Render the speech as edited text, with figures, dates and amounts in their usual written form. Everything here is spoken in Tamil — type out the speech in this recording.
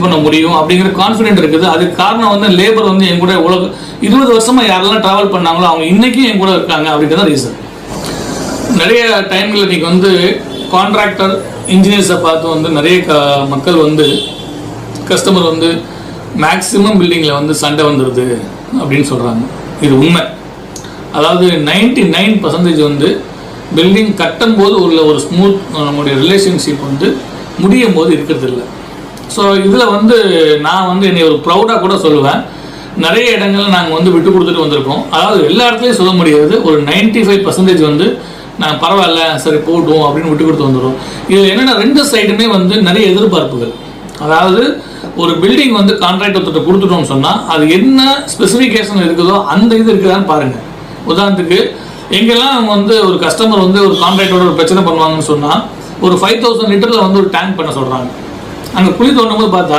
பண்ண முடியும் அப்படிங்கிற கான்ஃபிடென்ட் இருக்குது. அதுக்கு காரணம் வந்து லேபர் வந்து என் கூட 20 வருஷமா யாரெல்லாம் டிராவல் பண்ணாங்களோ அவங்க இன்னைக்கும் என் கூட இருக்காங்க அப்படிங்கிறத ரீசன். நிறைய டைம்ல இன்னைக்கு வந்து கான்ட்ராக்டர் இன்ஜினியர்ஸை பார்த்து வந்து நிறைய மக்கள் வந்து கஸ்டமர் வந்து மேக்சிமம் பில்டிங்கில் வந்து சண்டை வந்துடுது அப்படின்னு சொல்கிறாங்க. இது உண்மை. அதாவது 99% வந்து பில்டிங் கட்டும் போது உள்ள ஒரு ஸ்மூத் நம்முடைய ரிலேஷன்ஷிப் வந்து முடியும் போது இருக்கிறது இல்லை. ஸோ இதில் வந்து நான் வந்து என்னை ஒரு ப்ரௌடாக கூட சொல்லுவேன். நிறைய இடங்களில் நாங்கள் வந்து விட்டு கொடுத்துட்டு வந்திருக்கோம். அதாவது எல்லா இடத்துலையும் சொல்ல முடியாது. ஒரு 95% வந்து நான் பரவாயில்ல சரி போட்டும் அப்படின்னு விட்டு கொடுத்து வந்துடும். இதில் என்னென்னா 2 சைடுமே வந்து நிறைய எதிர்பார்ப்புகள். அதாவது ஒரு பில்டிங் வந்து கான்ட்ராக்டர்கிட்ட கொடுத்துட்டோம்னு சொன்னால் அது என்ன ஸ்பெசிஃபிகேஷன் இருக்குதோ அந்த இது இருக்குதான்னு பாருங்கள். உதாரணத்துக்கு எங்கெல்லாம் அவங்க வந்து ஒரு கஸ்டமர் வந்து ஒரு கான்ட்ராக்டரோட ஒரு பிரச்சனை பண்ணுவாங்கன்னு சொன்னால் ஒரு 5000 லிட்டரில் வந்து ஒரு டேங்க் பண்ண சொல்கிறாங்க. அங்கே குழி தோண்டும் போது பார்த்தா